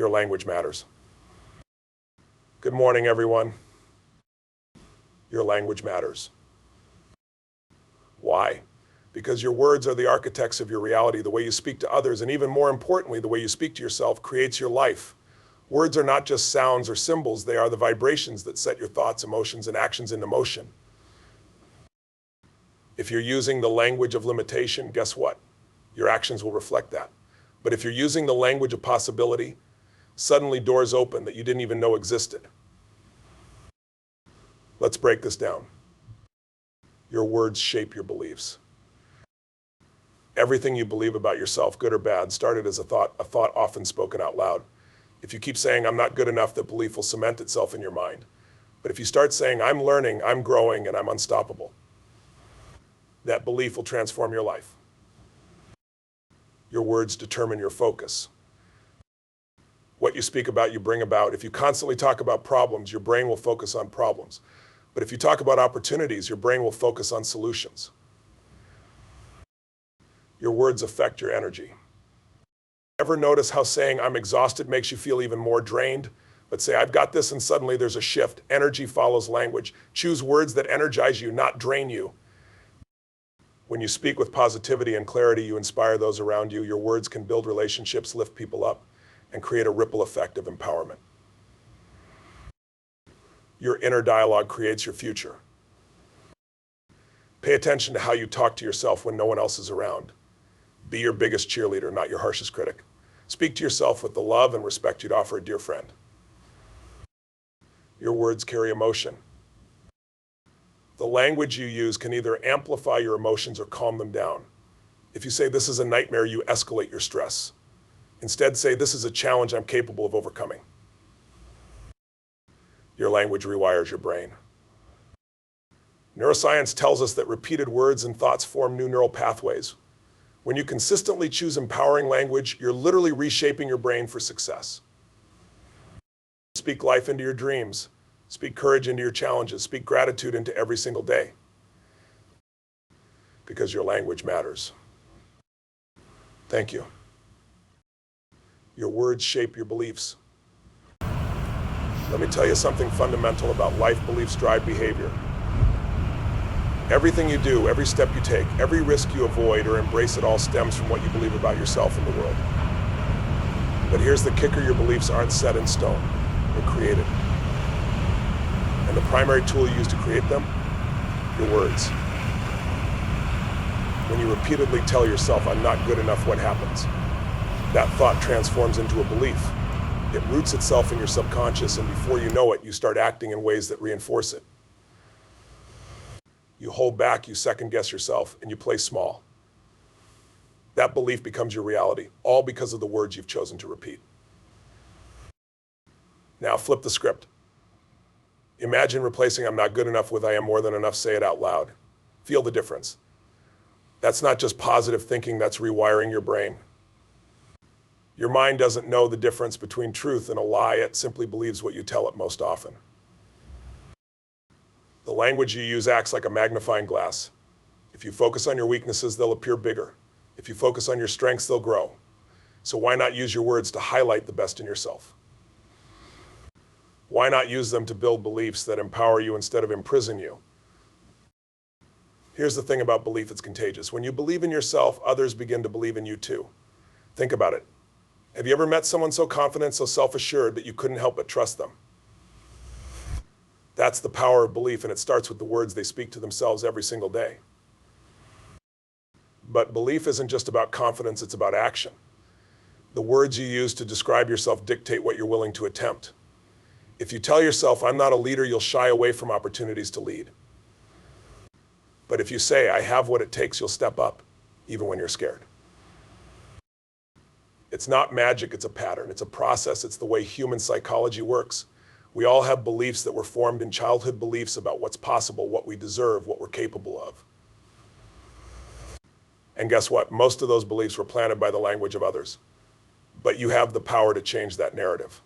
Your language matters. Good morning, everyone. Your language matters. Why? Because your words are the architects of your reality. The way you speak to others, and even more importantly, the way you speak to yourself, creates your life. Words are not just sounds or symbols. They are the vibrations that set your thoughts, emotions, and actions into motion. If you're using the language of limitation, guess what? Your actions will reflect that. But if you're using the language of possibility, suddenly doors open that you didn't even know existed. Let's break this down. Your words shape your beliefs. Everything you believe about yourself, good or bad, started as a thought often spoken out loud. If you keep saying, I'm not good enough, that belief will cement itself in your mind. But if you start saying, I'm learning, I'm growing, and I'm unstoppable, that belief will transform your life. Your words determine your focus. What you speak about, you bring about. If you constantly talk about problems, your brain will focus on problems. But if you talk about opportunities, your brain will focus on solutions. Your words affect your energy. Ever notice how saying I'm exhausted makes you feel even more drained? But say I've got this and suddenly there's a shift. Energy follows language. Choose words that energize you, not drain you. When you speak with positivity and clarity, you inspire those around you. Your words can build relationships, lift people up, and create a ripple effect of empowerment. Your inner dialogue creates your future. Pay attention to how you talk to yourself when no one else is around. Be your biggest cheerleader, not your harshest critic. Speak to yourself with the love and respect you'd offer a dear friend. Your words carry emotion. The language you use can either amplify your emotions or calm them down. If you say this is a nightmare, you escalate your stress. Instead, say this is a challenge I'm capable of overcoming. Your language rewires your brain. Neuroscience tells us that repeated words and thoughts form new neural pathways. When you consistently choose empowering language, you're literally reshaping your brain for success. Speak life into your dreams. Speak courage into your challenges. Speak gratitude into every single day. Because your language matters. Thank you. Your words shape your beliefs. Let me tell you something fundamental about life. Beliefs drive behavior. Everything you do, every step you take, every risk you avoid or embrace, it all stems from what you believe about yourself and the world. But here's the kicker: your beliefs aren't set in stone. They're created. And the primary tool you use to create them? Your words. When you repeatedly tell yourself, I'm not good enough, what happens? That thought transforms into a belief. It roots itself in your subconscious, and before you know it, you start acting in ways that reinforce it. You hold back, you second guess yourself, and you play small. That belief becomes your reality, all because of the words you've chosen to repeat. Now flip the script. Imagine replacing I'm not good enough with I am more than enough. Say it out loud. Feel the difference. That's not just positive thinking, that's rewiring your brain. Your mind doesn't know the difference between truth and a lie. It simply believes what you tell it most often. The language you use acts like a magnifying glass. If you focus on your weaknesses, they'll appear bigger. If you focus on your strengths, they'll grow. So why not use your words to highlight the best in yourself? Why not use them to build beliefs that empower you instead of imprison you? Here's the thing about belief: it's contagious. When you believe in yourself, others begin to believe in you too. Think about it. Have you ever met someone so confident, so self-assured that you couldn't help but trust them? That's the power of belief, and it starts with the words they speak to themselves every single day. But belief isn't just about confidence, it's about action. The words you use to describe yourself dictate what you're willing to attempt. If you tell yourself, I'm not a leader, you'll shy away from opportunities to lead. But if you say, I have what it takes, you'll step up, even when you're scared. It's not magic, it's a pattern, it's a process, it's the way human psychology works. We all have beliefs that were formed in childhood, beliefs about what's possible, what we deserve, what we're capable of. And guess what? Most of those beliefs were planted by the language of others. But you have the power to change that narrative.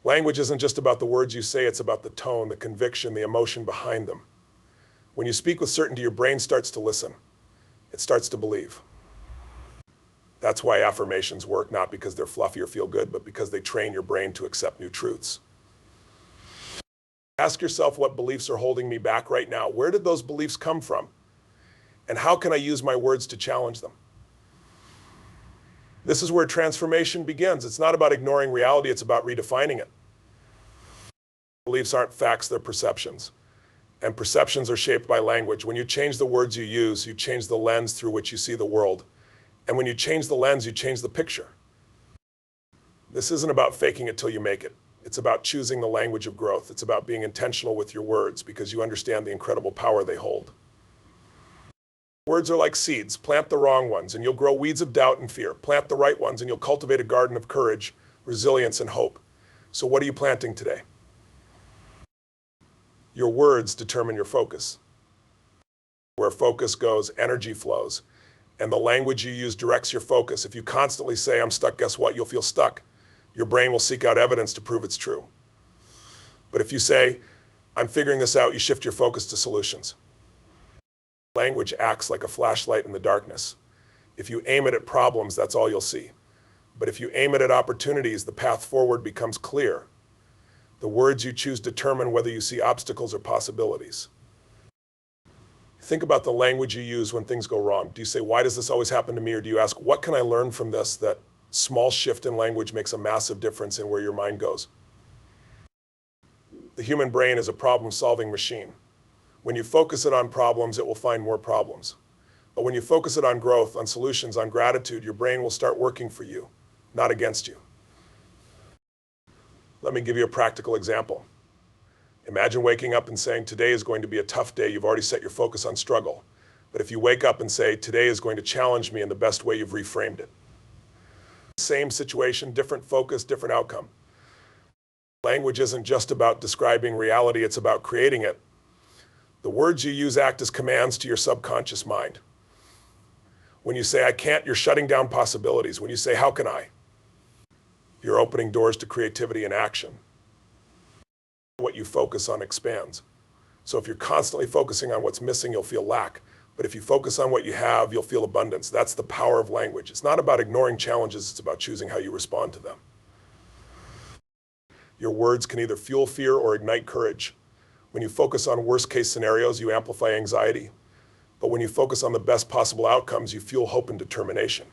Language isn't just about the words you say, it's about the tone, the conviction, the emotion behind them. When you speak with certainty, your brain starts to listen. It starts to believe. That's why affirmations work, not because they're fluffy or feel good, but because they train your brain to accept new truths. Ask yourself, what beliefs are holding me back right now? Where did those beliefs come from? And how can I use my words to challenge them? This is where transformation begins. It's not about ignoring reality, it's about redefining it. Beliefs aren't facts, they're perceptions. And perceptions are shaped by language. When you change the words you use, you change the lens through which you see the world. And when you change the lens, you change the picture. This isn't about faking it till you make it. It's about choosing the language of growth. It's about being intentional with your words because you understand the incredible power they hold. Words are like seeds. Plant the wrong ones and you'll grow weeds of doubt and fear. Plant the right ones and you'll cultivate a garden of courage, resilience, and hope. So what are you planting today? Your words determine your focus. Where focus goes, energy flows. And the language you use directs your focus. If you constantly say, I'm stuck, guess what? You'll feel stuck. Your brain will seek out evidence to prove it's true. But if you say, I'm figuring this out, you shift your focus to solutions. Language acts like a flashlight in the darkness. If you aim it at problems, that's all you'll see. But if you aim it at opportunities, the path forward becomes clear. The words you choose determine whether you see obstacles or possibilities. Think about the language you use when things go wrong. Do you say, why does this always happen to me? Or do you ask, what can I learn from this? That small shift in language makes a massive difference in where your mind goes. The human brain is a problem-solving machine. When you focus it on problems, it will find more problems. But when you focus it on growth, on solutions, on gratitude, your brain will start working for you, not against you. Let me give you a practical example. Imagine waking up and saying, today is going to be a tough day. You've already set your focus on struggle. But if you wake up and say, today is going to challenge me in the best way, you've reframed it. Same situation, different focus, different outcome. Language isn't just about describing reality, it's about creating it. The words you use act as commands to your subconscious mind. When you say, I can't, you're shutting down possibilities. When you say, how can I? You're opening doors to creativity and action. What you focus on expands. So if you're constantly focusing on what's missing, you'll feel lack. But if you focus on what you have, you'll feel abundance. That's the power of language. It's not about ignoring challenges, it's about choosing how you respond to them. Your words can either fuel fear or ignite courage. When you focus on worst-case scenarios, you amplify anxiety. But when you focus on the best possible outcomes, you fuel hope and determination.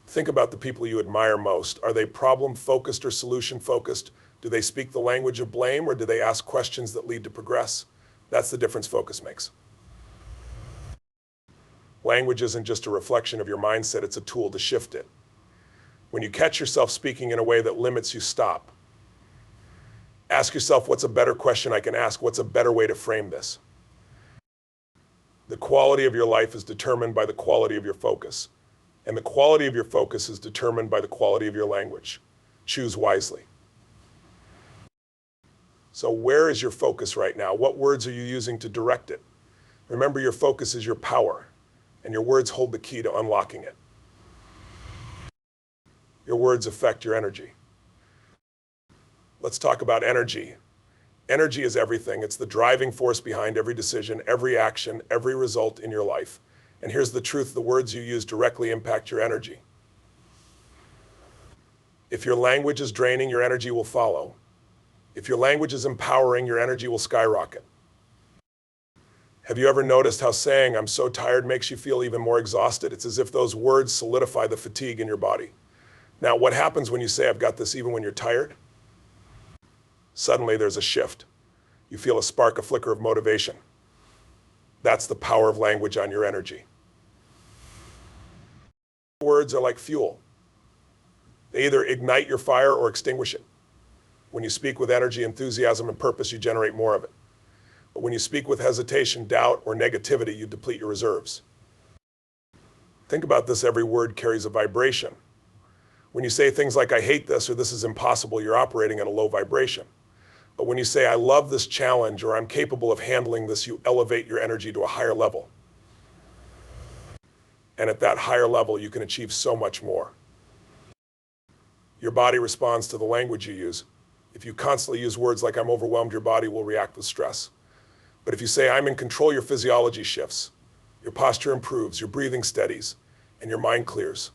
Think about the people you admire most. Are they problem-focused or solution-focused? Do they speak the language of blame or do they ask questions that lead to progress? That's the difference focus makes. Language isn't just a reflection of your mindset, it's a tool to shift it. When you catch yourself speaking in a way that limits you, stop. Ask yourself, what's a better question I can ask? What's a better way to frame this? The quality of your life is determined by the quality of your focus. And the quality of your focus is determined by the quality of your language. Choose wisely. So where is your focus right now? What words are you using to direct it? Remember, your focus is your power, and your words hold the key to unlocking it. Your words affect your energy. Let's talk about energy. Energy is everything. It's the driving force behind every decision, every action, every result in your life. And here's the truth, the words you use directly impact your energy. If your language is draining, your energy will follow. If your language is empowering, your energy will skyrocket. Have you ever noticed how saying, I'm so tired, makes you feel even more exhausted? It's as if those words solidify the fatigue in your body. Now, what happens when you say, I've got this even when you're tired? Suddenly there's a shift. You feel a spark, a flicker of motivation. That's the power of language on your energy. Words are like fuel. They either ignite your fire or extinguish it. When you speak with energy, enthusiasm, and purpose, you generate more of it. But when you speak with hesitation, doubt, or negativity, you deplete your reserves. Think about this, every word carries a vibration. When you say things like, I hate this, or this is impossible, you're operating at a low vibration. But when you say, I love this challenge, or I'm capable of handling this, you elevate your energy to a higher level. And at that higher level, you can achieve so much more. Your body responds to the language you use. If you constantly use words like I'm overwhelmed, your body will react with stress. But if you say I'm in control, your physiology shifts. Your posture improves, your breathing steadies. and your mind clears.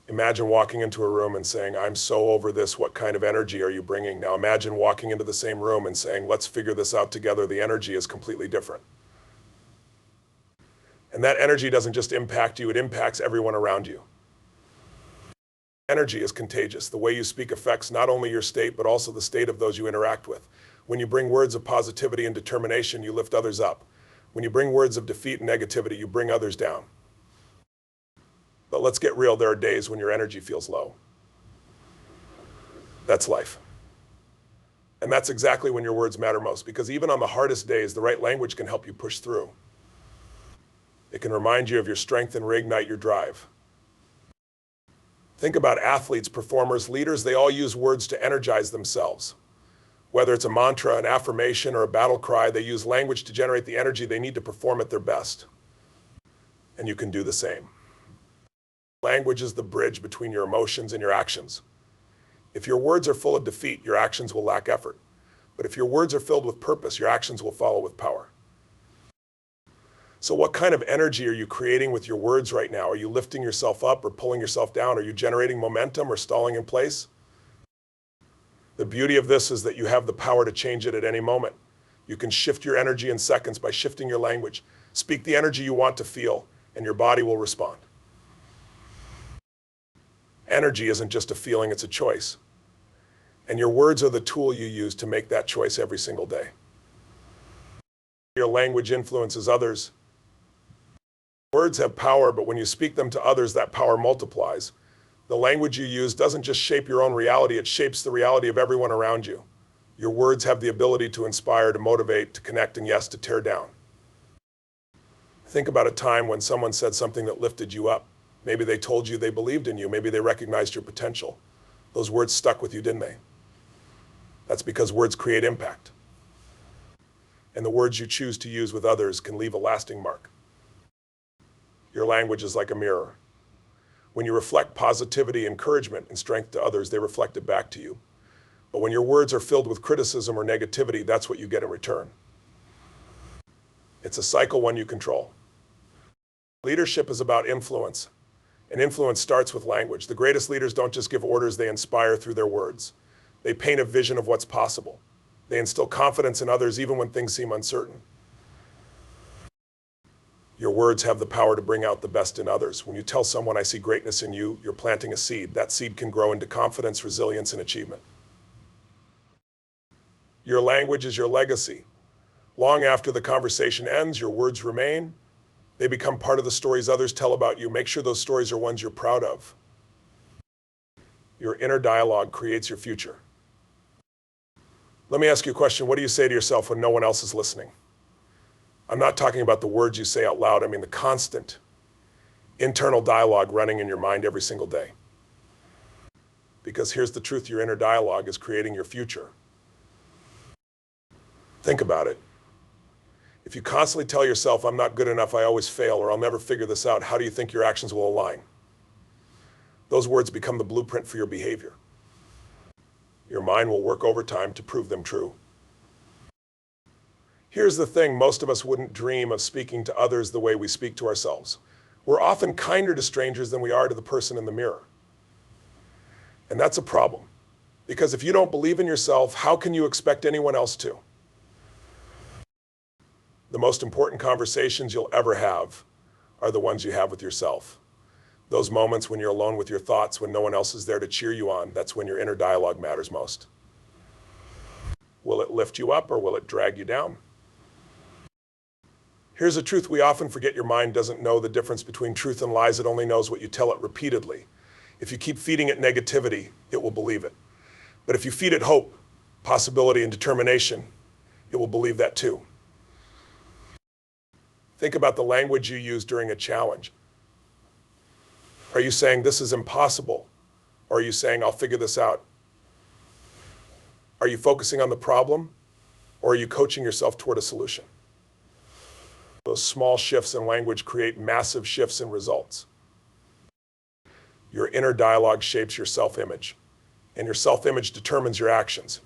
Imagine walking into a room and saying, I'm so over this, what kind of energy are you bringing? Now imagine walking into the same room and saying, let's figure this out together. The energy is completely different. And that energy doesn't just impact you, it impacts everyone around you. Energy is contagious. The way you speak affects not only your state, but also the state of those you interact with. When you bring words of positivity and determination, you lift others up. When you bring words of defeat and negativity, you bring others down. But let's get real, there are days when your energy feels low. That's life. And that's exactly when your words matter most, because even on the hardest days, the right language can help you push through. It can remind you of your strength and reignite your drive. Think about athletes, performers, leaders, they all use words to energize themselves. Whether it's a mantra, an affirmation, or a battle cry, they use language to generate the energy they need to perform at their best. And you can do the same. Language is the bridge between your emotions and your actions. If your words are full of defeat, your actions will lack effort. But if your words are filled with purpose, your actions will follow with power. So what kind of energy are you creating with your words right now? Are you lifting yourself up or pulling yourself down? Are you generating momentum or stalling in place? The beauty of this is that you have the power to change it at any moment. You can shift your energy in seconds by shifting your language. Speak the energy you want to feel, and your body will respond. Energy isn't just a feeling, it's a choice. And your words are the tool you use to make that choice every single day. Your language influences others. Words have power, but when you speak them to others, that power multiplies. The language you use doesn't just shape your own reality, it shapes the reality of everyone around you. Your words have the ability to inspire, to motivate, to connect, and yes, to tear down. Think about a time when someone said something that lifted you up. Maybe they told you they believed in you. Maybe they recognized your potential. Those words stuck with you, didn't they? That's because words create impact. And the words you choose to use with others can leave a lasting mark. Your language is like a mirror. When you reflect positivity, encouragement, and strength to others, they reflect it back to you. But when your words are filled with criticism or negativity, that's what you get in return. It's a cycle one you control. Leadership is about influence, and influence starts with language. The greatest leaders don't just give orders, they inspire through their words. They paint a vision of what's possible. They instill confidence in others even when things seem uncertain. Your words have the power to bring out the best in others. When you tell someone, I see greatness in you, you're planting a seed. That seed can grow into confidence, resilience, and achievement. Your language is your legacy. Long after the conversation ends, your words remain. They become part of the stories others tell about you. Make sure those stories are ones you're proud of. Your inner dialogue creates your future. Let me ask you a question. What do you say to yourself when no one else is listening? I'm not talking about the words you say out loud. I mean the constant internal dialogue running in your mind every single day. Because here's the truth, your inner dialogue is creating your future. Think about it. If you constantly tell yourself, I'm not good enough, I always fail, or I'll never figure this out, how do you think your actions will align? Those words become the blueprint for your behavior. Your mind will work overtime to prove them true. Here's the thing, most of us wouldn't dream of speaking to others the way we speak to ourselves. We're often kinder to strangers than we are to the person in the mirror. And that's a problem, because if you don't believe in yourself, how can you expect anyone else to? The most important conversations you'll ever have are the ones you have with yourself. Those moments when you're alone with your thoughts, when no one else is there to cheer you on, that's when your inner dialogue matters most. Will it lift you up or will it drag you down? Here's a truth we often forget. Your mind doesn't know the difference between truth and lies. It only knows what you tell it repeatedly. If you keep feeding it negativity, it will believe it. But if you feed it hope, possibility, and determination, it will believe that too. Think about the language you use during a challenge. Are you saying this is impossible? Or are you saying I'll figure this out? Are you focusing on the problem? Or are you coaching yourself toward a solution? Those small shifts in language create massive shifts in results. Your inner dialogue shapes your self-image, and your self-image determines your actions.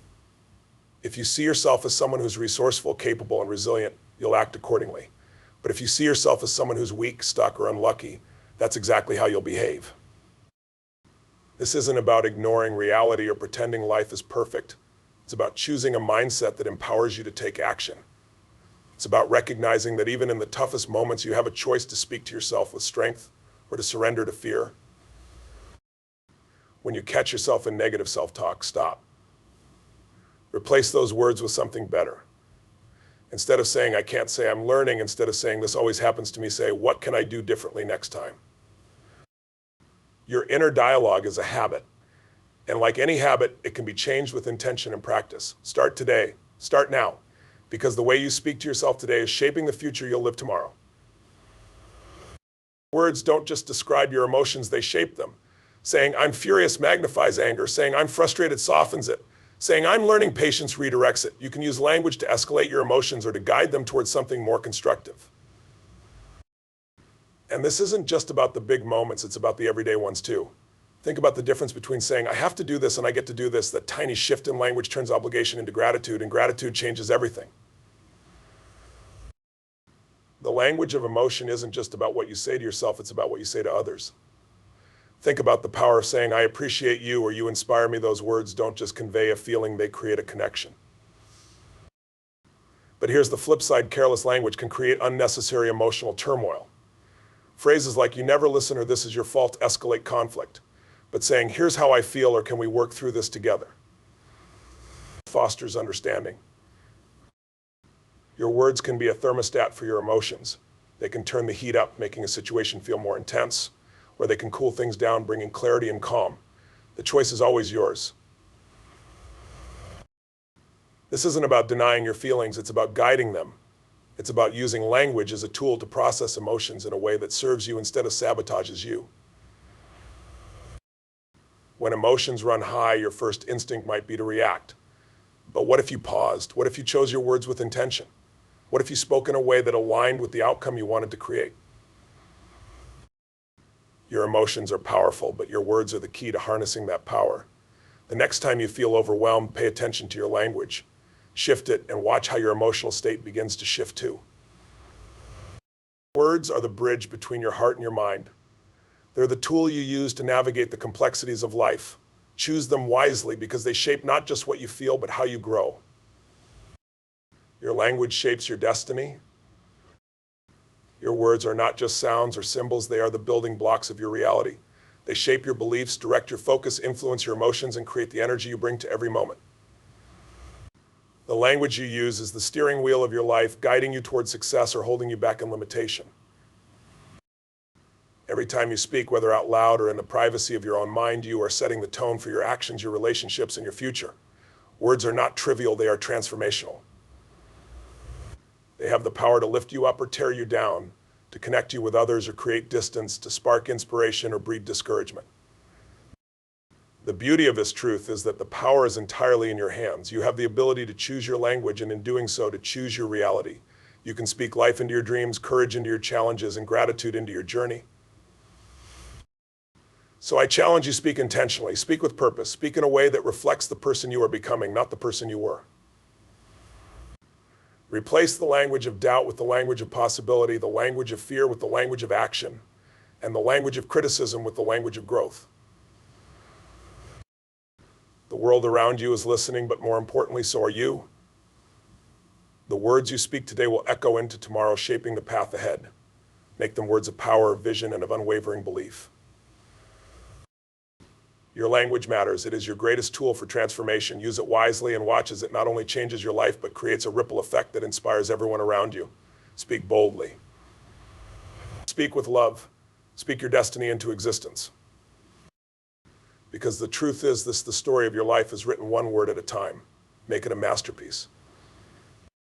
If you see yourself as someone who's resourceful, capable, and resilient, you'll act accordingly. But if you see yourself as someone who's weak, stuck, or unlucky, that's exactly how you'll behave. This isn't about ignoring reality or pretending life is perfect. It's about choosing a mindset that empowers you to take action. It's about recognizing that even in the toughest moments, you have a choice to speak to yourself with strength or to surrender to fear. When you catch yourself in negative self-talk, stop. Replace those words with something better. Instead of saying, I can't, say I'm learning. Instead of saying, this always happens to me, say, what can I do differently next time? Your inner dialogue is a habit. And like any habit, it can be changed with intention and practice. Start today. Start now. Because the way you speak to yourself today is shaping the future you'll live tomorrow. Words don't just describe your emotions, they shape them. Saying, I'm furious magnifies anger. Saying, I'm frustrated softens it. Saying, I'm learning patience redirects it. You can use language to escalate your emotions or to guide them towards something more constructive. And this isn't just about the big moments, it's about the everyday ones too. Think about the difference between saying, I have to do this and I get to do this. That tiny shift in language turns obligation into gratitude, and gratitude changes everything. The language of emotion isn't just about what you say to yourself, it's about what you say to others. Think about the power of saying, I appreciate you, or you inspire me. Those words don't just convey a feeling, they create a connection. But here's the flip side, careless language can create unnecessary emotional turmoil. Phrases like, you never listen, or this is your fault, escalate conflict. But saying, here's how I feel, or can we work through this together, fosters understanding. Your words can be a thermostat for your emotions. They can turn the heat up, making a situation feel more intense, or they can cool things down, bringing clarity and calm. The choice is always yours. This isn't about denying your feelings, it's about guiding them. It's about using language as a tool to process emotions in a way that serves you instead of sabotages you. When emotions run high, your first instinct might be to react. But what if you paused? What if you chose your words with intention? What if you spoke in a way that aligned with the outcome you wanted to create? Your emotions are powerful, but your words are the key to harnessing that power. The next time you feel overwhelmed, pay attention to your language. Shift it and watch how your emotional state begins to shift too. Words are the bridge between your heart and your mind. They're the tool you use to navigate the complexities of life. Choose them wisely because they shape not just what you feel, but how you grow. Your language shapes your destiny. Your words are not just sounds or symbols, they are the building blocks of your reality. They shape your beliefs, direct your focus, influence your emotions, and create the energy you bring to every moment. The language you use is the steering wheel of your life, guiding you towards success or holding you back in limitation. Every time you speak, whether out loud or in the privacy of your own mind, you are setting the tone for your actions, your relationships, and your future. Words are not trivial, they are transformational. They have the power to lift you up or tear you down, to connect you with others or create distance, to spark inspiration or breed discouragement. The beauty of this truth is that the power is entirely in your hands. You have the ability to choose your language, and in doing so, to choose your reality. You can speak life into your dreams, courage into your challenges, and gratitude into your journey. So I challenge you, speak intentionally, speak with purpose, speak in a way that reflects the person you are becoming, not the person you were. Replace the language of doubt with the language of possibility, the language of fear with the language of action, and the language of criticism with the language of growth. The world around you is listening, but more importantly, so are you. The words you speak today will echo into tomorrow, shaping the path ahead. Make them words of power, of vision, and of unwavering belief. Your language matters. It is your greatest tool for transformation. Use it wisely and watch as it not only changes your life, but creates a ripple effect that inspires everyone around you. Speak boldly. Speak with love. Speak your destiny into existence. Because the truth is, the story of your life is written one word at a time. Make it a masterpiece.